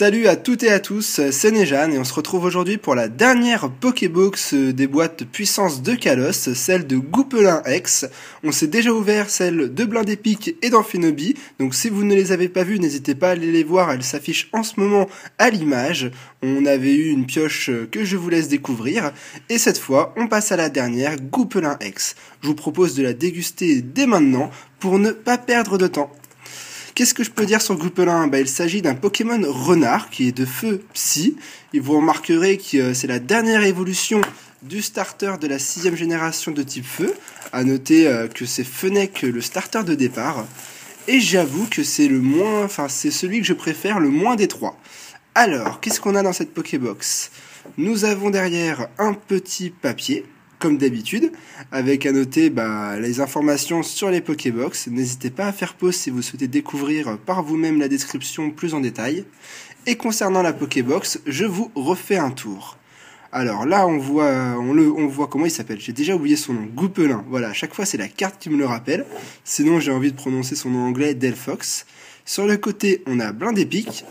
Salut à toutes et à tous, c'est Nejan et on se retrouve aujourd'hui pour la dernière Pokébox des boîtes puissance de Kalos, celle de Goupelin X. On s'est déjà ouvert celle de Blindépic et d'Amphinobi, donc si vous ne les avez pas vues, n'hésitez pas à aller les voir, elles s'affichent en ce moment à l'image. On avait eu une pioche que je vous laisse découvrir, et cette fois, on passe à la dernière, Goupelin X. Je vous propose de la déguster dès maintenant pour ne pas perdre de temps. Qu'est-ce que je peux dire sur Goupelin ? Il s'agit d'un Pokémon renard qui est de feu psy. Et vous remarquerez que c'est la dernière évolution du starter de la 6ème génération de type feu. À noter que c'est Fennec le starter de départ. Et j'avoue que c'est c'est celui que je préfère le moins des trois. Alors, qu'est-ce qu'on a dans cette Pokébox ? Nous avons derrière un petit papier, comme d'habitude, avec à noter les informations sur les Pokébox. N'hésitez pas à faire pause si vous souhaitez découvrir par vous-même la description plus en détail. Et concernant la Pokébox, je vous refais un tour. Alors là, on voit comment il s'appelle. J'ai déjà oublié son nom, Goupelin. Voilà, à chaque fois c'est la carte qui me le rappelle. Sinon, j'ai envie de prononcer son nom anglais, Delphox. Sur le côté, on a Blindépic.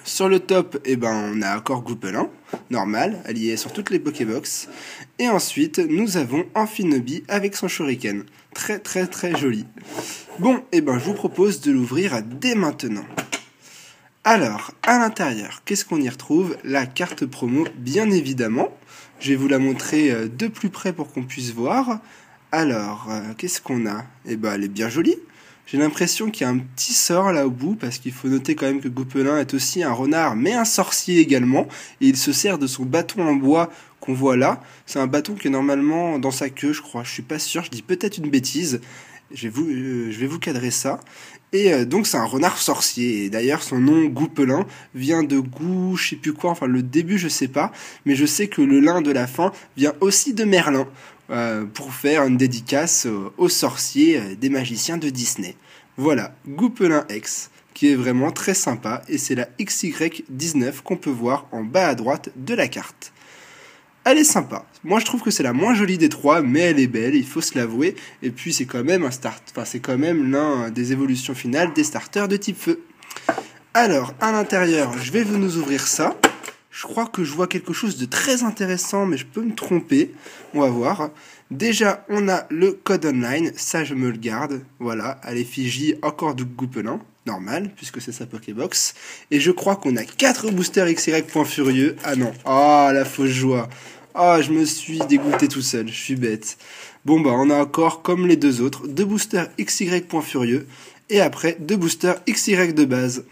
Sur le top, on a encore Goupelin, normal, elle y est sur toutes les Pokébox. Et ensuite, nous avons Amphinobi avec son Shuriken. Très très très joli. Bon, je vous propose de l'ouvrir dès maintenant. Alors, à l'intérieur, qu'est-ce qu'on y retrouve ? La carte promo, bien évidemment. Je vais vous la montrer de plus près pour qu'on puisse voir. Alors, qu'est-ce qu'on a ? Elle est bien jolie. J'ai l'impression qu'il y a un petit sort là au bout, parce qu'il faut noter quand même que Goupelin est aussi un renard, mais un sorcier également, et il se sert de son bâton en bois qu'on voit là. C'est un bâton qui est normalement dans sa queue, je crois, je suis pas sûr, je dis peut-être une bêtise, je vais vous cadrer ça. Et donc c'est un renard sorcier, et d'ailleurs son nom Goupelin vient de goût, je sais plus quoi, enfin le début je sais pas, mais je sais que le lin de la fin vient aussi de Merlin. Pour faire une dédicace aux sorciers des magiciens de Disney. Voilà, Goupelin X, qui est vraiment très sympa, et c'est la XY19 qu'on peut voir en bas à droite de la carte. Elle est sympa. Moi je trouve que c'est la moins jolie des trois, mais elle est belle, il faut se l'avouer, et puis c'est quand même c'est quand même l'un des évolutions finales des starters de type feu. Alors, à l'intérieur, je vais nous ouvrir ça. Je crois que je vois quelque chose de très intéressant, mais je peux me tromper. On va voir. Déjà, on a le code online. Ça, je me le garde. Voilà, à l'effigie encore du Goupelin. Normal, puisque c'est sa Pokébox. Et je crois qu'on a 4 boosters XY.Furieux. Ah non. Ah, la fausse joie. Ah, je me suis dégoûté tout seul. Je suis bête. Bon, on a encore, comme les deux autres, 2 boosters XY.Furieux. Et après, 2 boosters XY de base.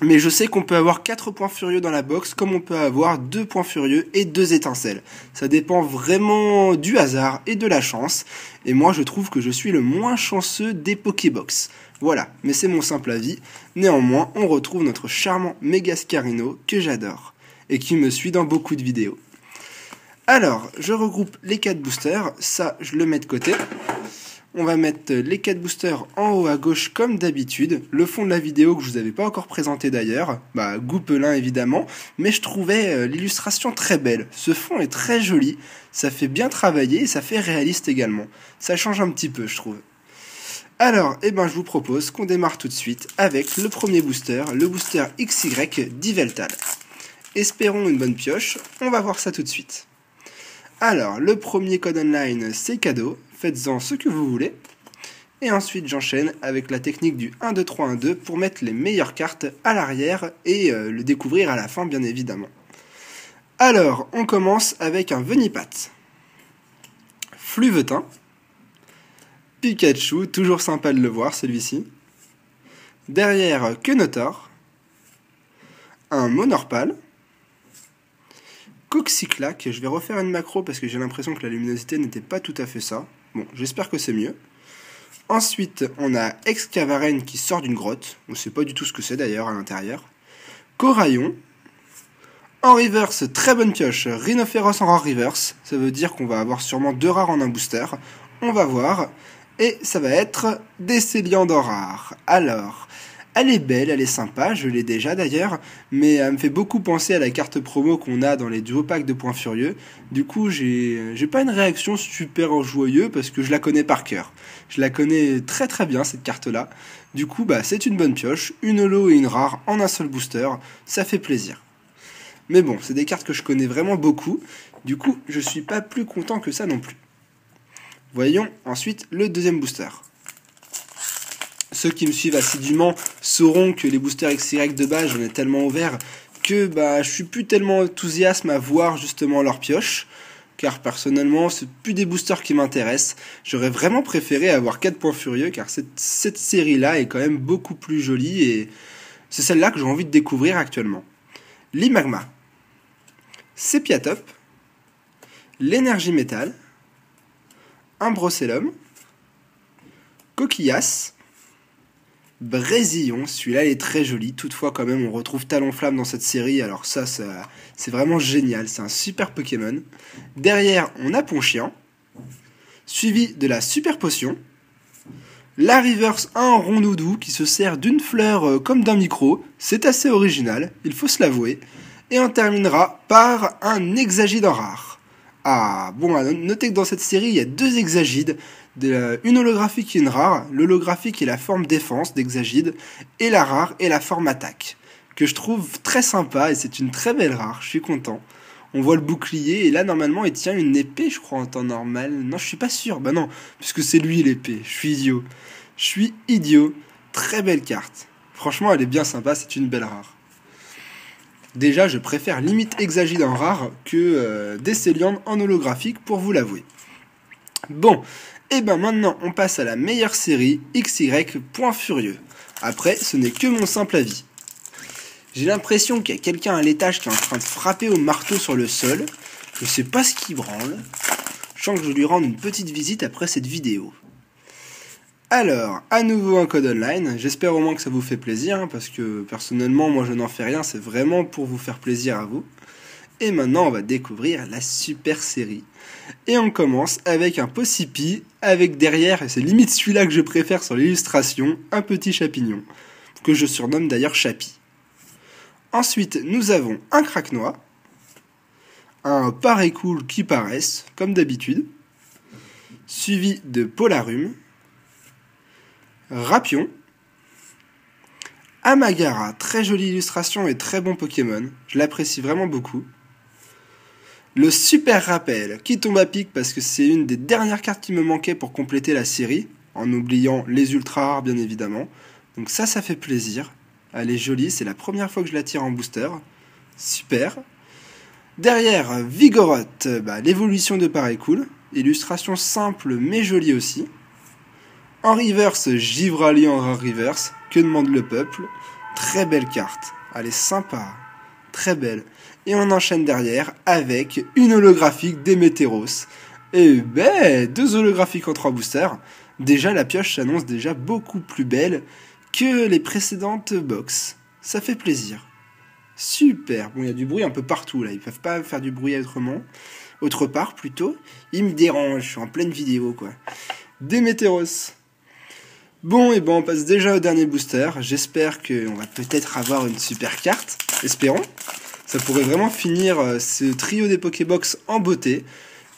Mais je sais qu'on peut avoir 4 points furieux dans la box, comme on peut avoir 2 points furieux et 2 étincelles. Ça dépend vraiment du hasard et de la chance. Et moi, je trouve que je suis le moins chanceux des Pokébox. Voilà, mais c'est mon simple avis. Néanmoins, on retrouve notre charmant Megascarino, que j'adore, et qui me suit dans beaucoup de vidéos. Alors, je regroupe les 4 boosters. Ça, je le mets de côté. On va mettre les 4 boosters en haut à gauche comme d'habitude. Le fond de la vidéo que je vous avais pas encore présenté d'ailleurs. Goupelin évidemment. Mais je trouvais l'illustration très belle. Ce fond est très joli. Ça fait bien travailler et ça fait réaliste également. Ça change un petit peu je trouve. Alors, je vous propose qu'on démarre tout de suite avec le premier booster. Le booster XY d'Yveltal. Espérons une bonne pioche. On va voir ça tout de suite. Alors, le premier code online c'est cadeau. Faites-en ce que vous voulez. Et ensuite, j'enchaîne avec la technique du 1, 2, 3, 1, 2 pour mettre les meilleures cartes à l'arrière et le découvrir à la fin, bien évidemment. Alors, on commence avec un Venipat, Fluvetin, Pikachu, toujours sympa de le voir celui-ci. Derrière, Quenotor, un Monorpal, Coxyclac, je vais refaire une macro parce que j'ai l'impression que la luminosité n'était pas tout à fait ça. Bon, j'espère que c'est mieux. Ensuite, on a Excavaren qui sort d'une grotte. On ne sait pas du tout ce que c'est d'ailleurs à l'intérieur. Coraillon. En reverse, très bonne pioche. Rhinophéros en rare reverse. Ça veut dire qu'on va avoir sûrement 2 rares en un booster. On va voir. Et ça va être des Céliandes en rare. Alors, Elle est belle, elle est sympa, je l'ai déjà d'ailleurs, mais elle me fait beaucoup penser à la carte promo qu'on a dans les duo packs de Points Furieux. Du coup, j'ai pas une réaction super joyeuse parce que je la connais par cœur. Je la connais très très bien cette carte-là. Du coup, c'est une bonne pioche, une holo et une rare en un seul booster, ça fait plaisir. Mais bon, c'est des cartes que je connais vraiment beaucoup, du coup, je suis pas plus content que ça non plus. Voyons ensuite le deuxième booster. Ceux qui me suivent assidûment sauront que les boosters XY de base, j'en ai tellement ouvert que je suis plus tellement enthousiaste à voir justement leur pioche, car personnellement, c'est plus des boosters qui m'intéressent. J'aurais vraiment préféré avoir 4 Points Furieux, car cette série-là est quand même beaucoup plus jolie, et c'est celle-là que j'ai envie de découvrir actuellement. L'Imagma, Sepiatop, l'Énergie Métal, Imbrocellum, Coquillas, Brésillon, celui-là il est très joli, toutefois quand même on retrouve Talonflamme dans cette série, alors ça c'est vraiment génial, c'est un super Pokémon. Derrière on a Ponchien, suivi de la Super Potion, la Reverse 1 Rondoudou qui se sert d'une fleur comme d'un micro, c'est assez original, il faut se l'avouer, et on terminera par un Hexagide en rare. Ah, bon, à noter que dans cette série, il y a 2 Hexagides, une holographique et une rare. L'holographique est la forme défense d'Hexagide, et la rare est la forme attaque, que je trouve très sympa, et c'est une très belle rare, je suis content. On voit le bouclier, et là, normalement, il tient une épée, je crois, en temps normal. Non, je suis pas sûr, non, puisque c'est lui l'épée, je suis idiot. Très belle carte. Franchement, elle est bien sympa, c'est une belle rare. Déjà, je préfère limite Hexagide en rare que Décéliande en holographique, pour vous l'avouer. Bon, et maintenant, on passe à la meilleure série, XY Points Furieux. Après, ce n'est que mon simple avis. J'ai l'impression qu'il y a quelqu'un à l'étage qui est en train de frapper au marteau sur le sol. Je sais pas ce qui branle. Je sens que je lui rendre une petite visite après cette vidéo. Alors, à nouveau un code online, j'espère au moins que ça vous fait plaisir, parce que personnellement, moi je n'en fais rien, c'est vraiment pour vous faire plaisir à vous. Et maintenant, on va découvrir la super série. Et on commence avec un Possipi, avec derrière, et c'est limite celui-là que je préfère sur l'illustration, un petit Chapignon, que je surnomme d'ailleurs Chapi. Ensuite, nous avons un Craquenois, un Parecool qui paraissent, comme d'habitude, suivi de Polarum, Rapion, Amagara, très jolie illustration et très bon Pokémon, je l'apprécie vraiment beaucoup. Le Super Rappel, qui tombe à pic parce que c'est une des dernières cartes qui me manquait pour compléter la série, en oubliant les ultra rares bien évidemment. Donc ça fait plaisir. Elle est jolie, c'est la première fois que je la tire en booster. Super. Derrière, Vigoroth, l'évolution de Parecool, illustration simple mais jolie aussi. En reverse, Givrali en rare reverse, que demande le peuple. Très belle carte, elle est sympa, très belle. Et on enchaîne derrière avec une holographique Démétéros. Et 2 holographiques en 3 boosters. Déjà la pioche s'annonce déjà beaucoup plus belle que les précédentes box. Ça fait plaisir. Super, bon il y a du bruit un peu partout là, ils peuvent pas faire du bruit autre part plutôt. Ils me dérangent, je suis en pleine vidéo quoi. Démétéros. Bon, et on passe déjà au dernier booster. J'espère qu'on va peut-être avoir une super carte. Espérons. Ça pourrait vraiment finir ce trio des Pokébox en beauté.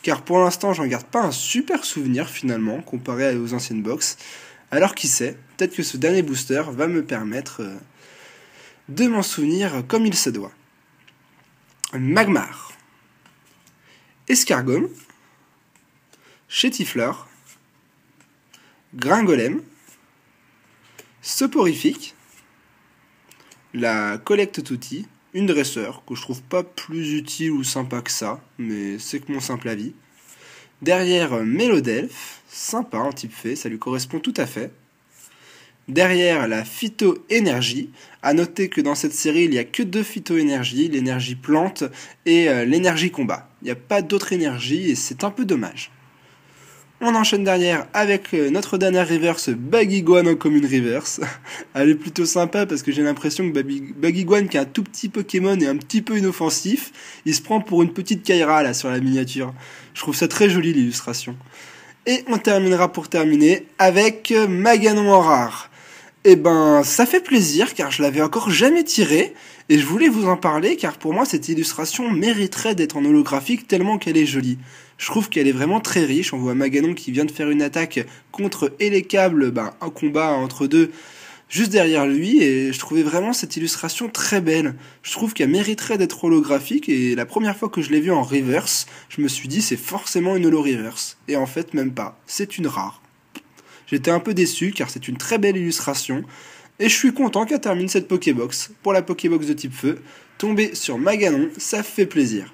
Car pour l'instant, j'en garde pas un super souvenir finalement, comparé aux anciennes box. Alors qui sait, peut-être que ce dernier booster va me permettre de m'en souvenir comme il se doit. Magmar. Escargome. Chétifleur. Gringolem. Soporifique, la collecte Tutti, une dresseur que je trouve pas plus utile ou sympa que ça, mais c'est que mon simple avis. Derrière Mélodelph, sympa en type fée, ça lui correspond tout à fait. Derrière la Phyto-énergie, à noter que dans cette série il n'y a que 2 Phyto-énergies, l'énergie plante et l'énergie combat. Il n'y a pas d'autre énergie et c'est un peu dommage. On enchaîne derrière avec notre dernière reverse, Baguiguane en commune reverse. Elle est plutôt sympa parce que j'ai l'impression que Baguiguane, qui est un tout petit Pokémon et un petit peu inoffensif, il se prend pour une petite Kaira là sur la miniature. Je trouve ça très joli l'illustration. Et on terminera pour terminer avec Maganon en rare. Eh ben, ça fait plaisir car je l'avais encore jamais tiré et je voulais vous en parler car pour moi cette illustration mériterait d'être en holographique tellement qu'elle est jolie. Je trouve qu'elle est vraiment très riche. On voit Maganon qui vient de faire une attaque contre Elekable, un combat entre deux juste derrière lui et je trouvais vraiment cette illustration très belle. Je trouve qu'elle mériterait d'être holographique et la première fois que je l'ai vue en reverse, je me suis dit c'est forcément une holo reverse. Et en fait même pas, c'est une rare. J'étais un peu déçu car c'est une très belle illustration et je suis content qu'elle termine cette Pokébox. Pour la Pokébox de type feu, tomber sur Maganon, ça fait plaisir.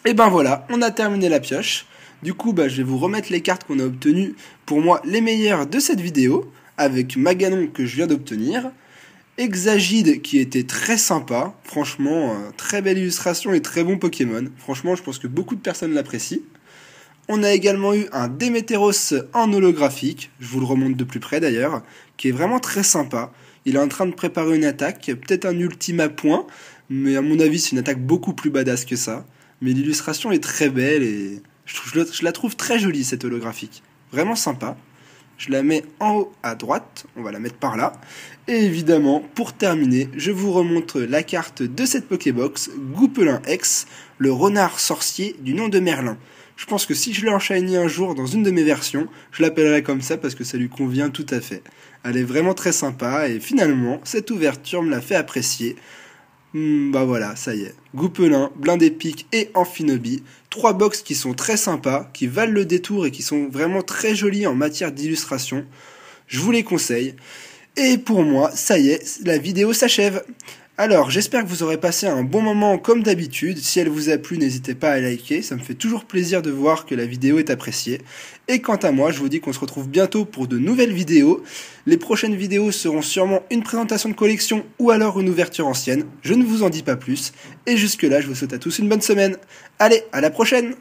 Et ben voilà, on a terminé la pioche. Du coup, je vais vous remettre les cartes qu'on a obtenues, pour moi les meilleures de cette vidéo, avec Maganon que je viens d'obtenir, Exagide qui était très sympa, franchement, très belle illustration et très bon Pokémon. Franchement, je pense que beaucoup de personnes l'apprécient. On a également eu un Démétéros en holographique, je vous le remonte de plus près d'ailleurs, qui est vraiment très sympa. Il est en train de préparer une attaque, peut-être un ultime point, mais à mon avis c'est une attaque beaucoup plus badass que ça. Mais l'illustration est très belle et je la trouve très jolie cette holographique. Vraiment sympa. Je la mets en haut à droite, on va la mettre par là. Et évidemment, pour terminer, je vous remontre la carte de cette Pokébox, Goupelin X, le renard sorcier du nom de Merlin. Je pense que si je l'ai en shiny un jour dans une de mes versions, je l'appellerai comme ça parce que ça lui convient tout à fait. Elle est vraiment très sympa et finalement, cette ouverture me l'a fait apprécier. Voilà, ça y est. Goupelin, Blindépic et Amphinobie. 3 box qui sont très sympas, qui valent le détour et qui sont vraiment très jolis en matière d'illustration. Je vous les conseille. Et pour moi, ça y est, la vidéo s'achève. Alors, j'espère que vous aurez passé un bon moment comme d'habitude. Si elle vous a plu, n'hésitez pas à liker. Ça me fait toujours plaisir de voir que la vidéo est appréciée. Et quant à moi, je vous dis qu'on se retrouve bientôt pour de nouvelles vidéos. Les prochaines vidéos seront sûrement une présentation de collection ou alors une ouverture ancienne. Je ne vous en dis pas plus. Et jusque là, je vous souhaite à tous une bonne semaine. Allez, à la prochaine!